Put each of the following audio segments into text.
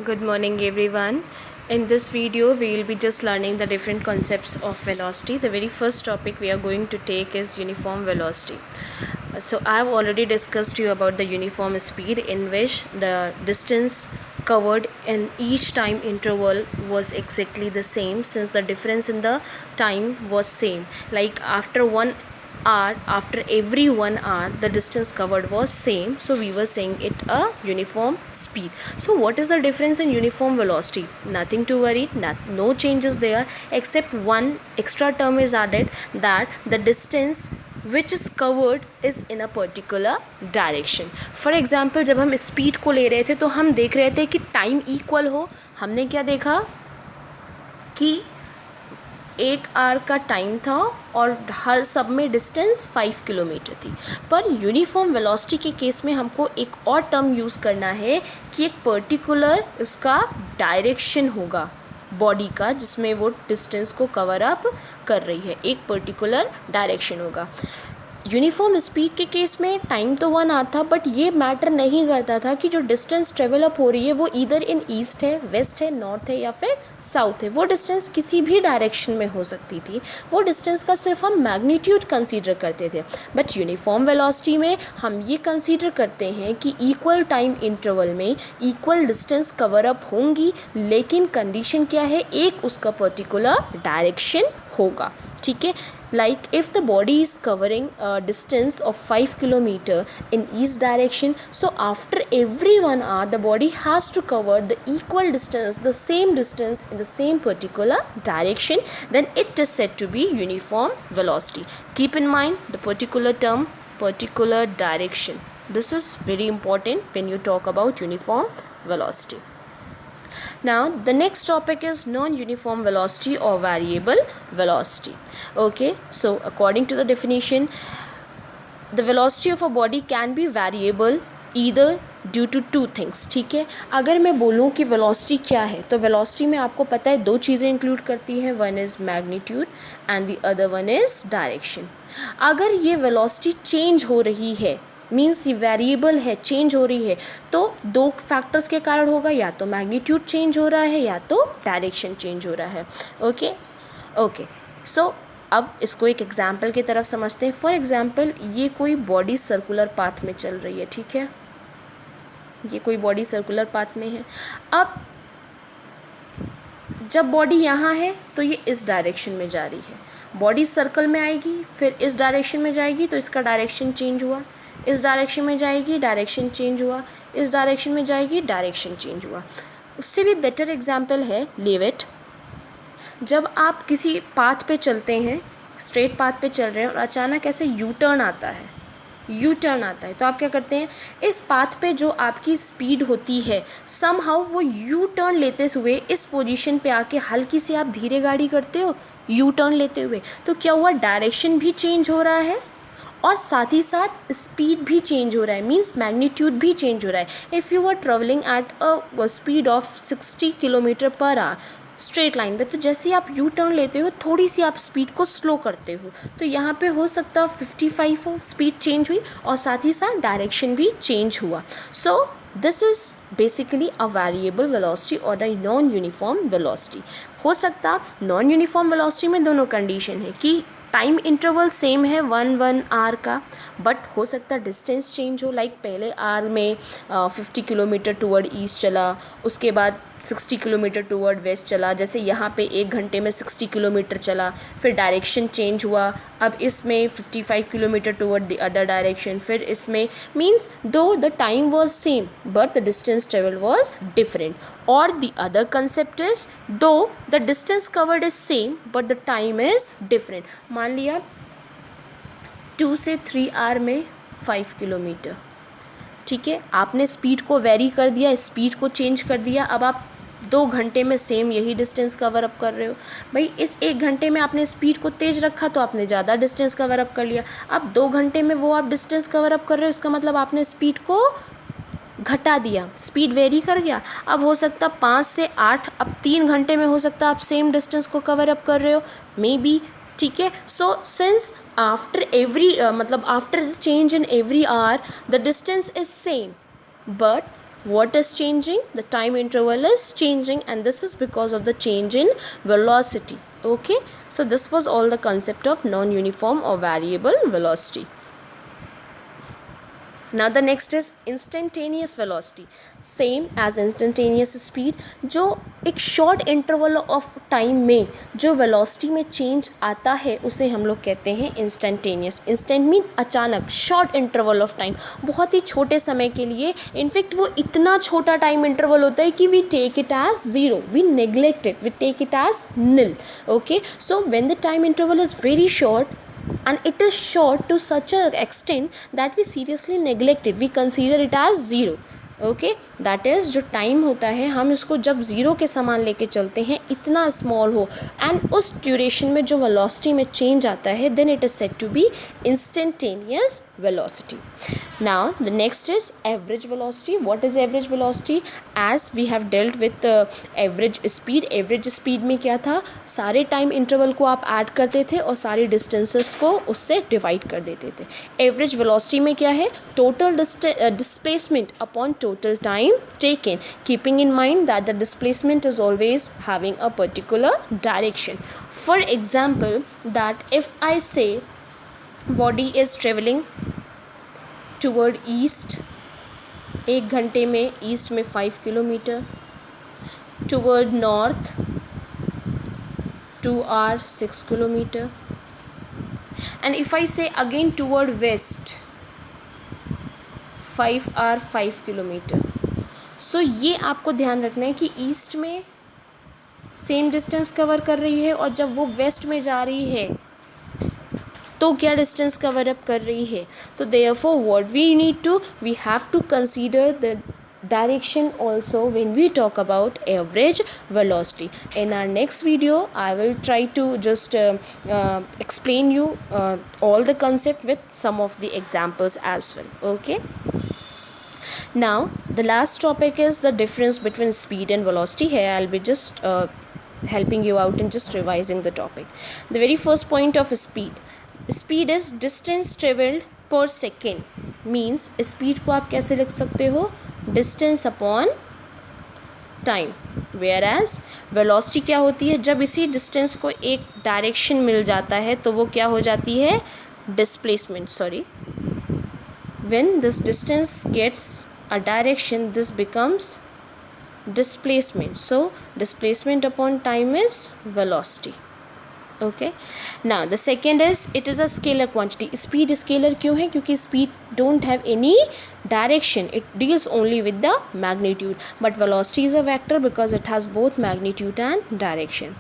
Good morning, everyone. In this video, we will be just learning the different concepts of velocity. The very first topic we are going to take is uniform velocity. So, I have already discussed you about the uniform speed, in which the distance covered in each time interval was exactly the same, since the difference in the time was same. Like after every 1 hour the distance covered was same, so we were saying it a uniform speed. So what is the difference in uniform velocity? Nothing to worry, no changes there, except one extra term is added, that the distance which is covered is in a particular direction. For example जब हम speed को ले रहे थे तो हम देख रहे थे कि टाइम इक्वल हो. हमने क्या देखा कि 1 आवर का टाइम था और हर सब में डिस्टेंस 5 किलोमीटर थी. पर यूनिफॉर्म वेलोसिटी के केस में हमको एक और टर्म यूज़ करना है कि एक पर्टिकुलर उसका डायरेक्शन होगा बॉडी का, जिसमें वो डिस्टेंस को कवर अप कर रही है. एक पर्टिकुलर डायरेक्शन होगा. यूनिफॉर्म स्पीड के केस में टाइम तो 1 आवर था, बट ये मैटर नहीं करता था कि जो डिस्टेंस ट्रेवल अप हो रही है वो इधर इन ईस्ट है, वेस्ट है, नॉर्थ है या फिर साउथ है. वो डिस्टेंस किसी भी डायरेक्शन में हो सकती थी. वो डिस्टेंस का सिर्फ हम मैग्नीट्यूड कंसीडर करते थे. बट यूनिफॉर्म वेलोसिटी में हम ये कंसीडर करते हैं कि इक्वल टाइम इंटरवल में इक्वल डिस्टेंस कवर अप होंगी, लेकिन कंडीशन क्या है, एक उसका पर्टिकुलर डायरेक्शन होगा. ठीक है. Like if the body is covering a distance of 5 kilometer in each direction, so after every 1 hour the body has to cover the equal distance, the same distance in the same particular direction, then it is said to be uniform velocity. Keep in mind the particular term, particular direction. This is very important when you talk about uniform velocity. Now the next topic is non-uniform velocity or variable velocity. Okay, so according to the definition, the velocity of a body can be variable either due to two things. ठीक है. अगर मैं बोलूँ कि velocity क्या है, तो velocity में आपको पता है दो चीज़ें इंक्लूड करती हैं. One is magnitude and the other one is direction. अगर ये वेलोसिटी चेंज हो रही है, मीन्स ये वेरिएबल है, चेंज हो रही है, तो दो फैक्टर्स के कारण होगा, या तो मैग्नीट्यूड चेंज हो रहा है या तो डायरेक्शन चेंज हो रहा है. ओके. सो अब इसको एक एग्जाम्पल की तरफ समझते हैं. फॉर एग्जाम्पल ये कोई बॉडी सर्कुलर पाथ में चल रही है. ठीक है. ये कोई बॉडी सर्कुलर पाथ में है. अब जब बॉडी यहाँ है तो ये इस डायरेक्शन में जा रही है. बॉडी सर्कल में आएगी, फिर इस डायरेक्शन में जाएगी, तो इसका डायरेक्शन चेंज हुआ. इस डायरेक्शन में जाएगी, डायरेक्शन चेंज हुआ. इस डायरेक्शन में जाएगी, डायरेक्शन चेंज हुआ. उससे भी बेटर एग्जाम्पल है लेविट. जब आप किसी पाथ पे चलते हैं, स्ट्रेट पाथ पे चल रहे हैं और अचानक ऐसे यू टर्न आता है, तो आप क्या करते हैं, इस पाथ पे जो आपकी स्पीड होती है, समहाउ वो यू टर्न लेते हुए इस पोजीशन पे आके हल्की से आप धीरे गाड़ी करते हो यू टर्न लेते हुए. तो क्या हुआ, डायरेक्शन भी चेंज हो रहा है और साथ ही साथ स्पीड भी चेंज हो रहा है, मीन्स मैग्नीट्यूड भी चेंज हो रहा है. If you are travelling at a speed of 60 kilometre per hour straight line पे, तो जैसे ही आप यू टर्न लेते हो थोड़ी सी आप स्पीड को स्लो करते हो, तो यहाँ पे हो सकता है 55 हो, स्पीड चेंज हुई और साथ ही साथ डायरेक्शन भी चेंज हुआ. So this is basically a variable velocity और द नॉन यूनिफॉर्म वेलोसिटी. हो सकता नॉन यूनिफॉर्म वेलोसिटी में दोनों कंडीशन है कि टाइम इंटरवल सेम है 1 आवर का, बट हो सकता डिस्टेंस चेंज हो. लाइक पहले आवर में 50 किलोमीटर टूवर्ड ईस्ट चला, उसके बाद 60 किलोमीटर टूवर्ड वेस्ट चला. जैसे यहाँ पे 1 घंटे में 60 किलोमीटर चला, फिर डायरेक्शन चेंज हुआ. अब इसमें 55 kilometre toward the other direction. फिर इसमें मीन्स दो the time was same but the distance travel was different. और द अदर कंसेप्ट इज दो the distance covered is same but the time is different. मान लिया 2 से 3 आवर में 5 kilometre. ठीक है. आपने स्पीड को वेरी कर दिया, स्पीड को चेंज कर दिया. अब आप 2 घंटे में सेम यही डिस्टेंस कवर अप कर रहे हो. भाई इस 1 घंटे में आपने स्पीड को तेज़ रखा तो आपने ज़्यादा डिस्टेंस कवर अप कर लिया. अब 2 घंटे में वो आप डिस्टेंस कवर अप कर रहे हो, इसका मतलब आपने स्पीड को घटा दिया, स्पीड वेरी कर गया. अब हो सकता 5 से 8, अब 3 घंटे में हो सकता आप सेम डिस्टेंस को कवर अप कर रहे हो, मे बी. ठीक है. सो सिंस आफ्टर एवरी मतलब after the change in every hour the distance is same, but What is changing? The time interval is changing, and this is because of the change in velocity. Okay, so this was all the concept of non-uniform or variable velocity. Now the next is instantaneous velocity. Same as instantaneous speed, जो एक short interval of time में जो velocity में change आता है उसे हम लोग कहते हैं instantaneous. Instant mean अचानक, short interval of time, बहुत ही छोटे समय के लिए. इनफैक्ट वो इतना छोटा time interval होता है कि we take it as zero, we neglect it, we take it as nil. Okay, so when the time interval is very short and it is short to such an extent that we seriously neglect it, we consider it as zero. Okay, that is जो time होता है हम इसको जब zero के समान लेके चलते हैं, इतना स्मॉल हो एंड उस ड्यूरेशन में जो वेलोसिटी में चेंज आता है, then it is said to be instantaneous velocity. Now the next is average velocity. What is average velocity? As we have dealt with average speed. Average speed में क्या था, सारे टाइम इंटरवल को आप add करते थे और सारी डिस्टेंसेस को उससे डिवाइड कर देते थे. एवरेज वेलोसिटी में क्या है, total displacement upon total time taken, keeping in mind that the displacement is always having a particular direction. For example that if I say body is travelling toward east, 1 घंटे में east में 5 kilometre, toward north 2 hours 6 kilometre, and if I say again toward west 5 hours 5 kilometre. So ये आपको ध्यान रखना है कि east में सेम डिस्टेंस कवर कर रही है और जब वो वेस्ट में जा रही है तो क्या डिस्टेंस कवर अप कर रही है. तो therefore what we need to, we have to consider the direction also when we talk about average velocity. In our next video I will try to just explain you all the concept with some of the examples as well. Okay, now the last topic is the difference between speed and velocity. Here I'll be just helping you out and just revising the topic. The very first point of speed. Speed is distance traveled per second. Means speed को आप कैसे लिख सकते हो, distance upon time. Whereas velocity क्या होती है, जब इसी distance को एक direction मिल जाता है तो वो क्या हो जाती है, displacement. Sorry, when this distance gets a direction, this becomes displacement. So displacement upon time is velocity. Okay, now the second is it is a scalar quantity. Speed scalar क्यों है, क्योंकि speed don't have any direction, it deals only with the magnitude, but velocity is a vector because it has both magnitude and direction.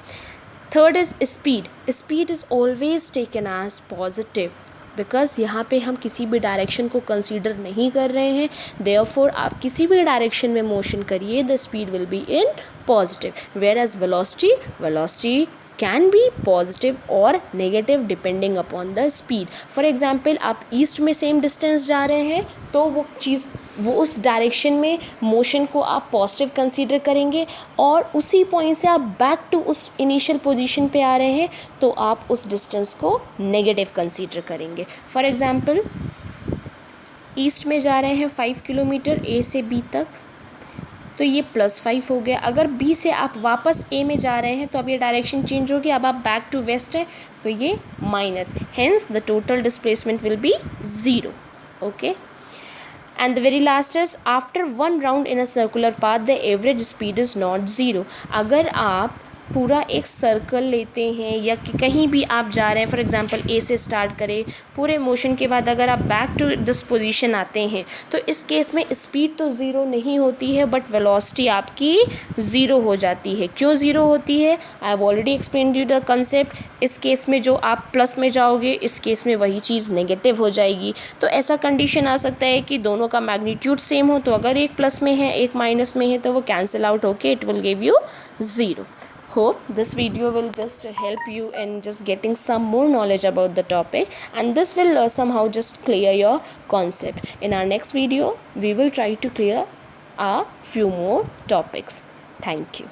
Third is speed. Speed is always taken as positive because यहाँ पे हम किसी भी direction को consider नहीं कर रहे हैं. देयरफॉर आप किसी भी डायरेक्शन में मोशन करिए, the speed will be in positive. Whereas velocity can be positive और negative depending upon the speed. For example आप ईस्ट में सेम डिस्टेंस जा रहे हैं तो वो उस डायरेक्शन में मोशन को आप पॉजिटिव कंसीडर करेंगे, और उसी पॉइंट से आप बैक टू उस इनिशियल पोजीशन पे आ रहे हैं तो आप उस डिस्टेंस को नेगेटिव कंसीडर करेंगे. फॉर एग्जाम्पल ईस्ट में जा रहे हैं 5 किलोमीटर ए से बी तक, तो ये +5 हो गया. अगर बी से आप वापस ए में जा रहे हैं तो अब ये डायरेक्शन चेंज हो गया, अब आप बैक टू वेस्ट है तो ये minus, hence the total displacement will be 0. Okay, and the very last is after one round in a circular path the average speed is not 0. अगर आप पूरा एक सर्कल लेते हैं या कि कहीं भी आप जा रहे हैं, फॉर एग्जांपल ए से स्टार्ट करें, पूरे मोशन के बाद अगर आप बैक टू दिस पोजीशन आते हैं तो इस केस में स्पीड तो 0 नहीं होती है बट वेलोसिटी आपकी 0 हो जाती है. क्यों 0 होती है, I have already explained you the concept. इस केस में जो आप प्लस में जाओगे, इस केस में वही चीज़ नेगेटिव हो जाएगी. तो ऐसा कंडीशन आ सकता है कि दोनों का मैग्नीट्यूड सेम हो, तो अगर एक प्लस में है एक माइनस में है तो वो कैंसिल आउट होके it will give you 0. Hope this video will just help you in just getting some more knowledge about the topic, and this will somehow just clear your concept. In our next video we will try to clear a few more topics. Thank you.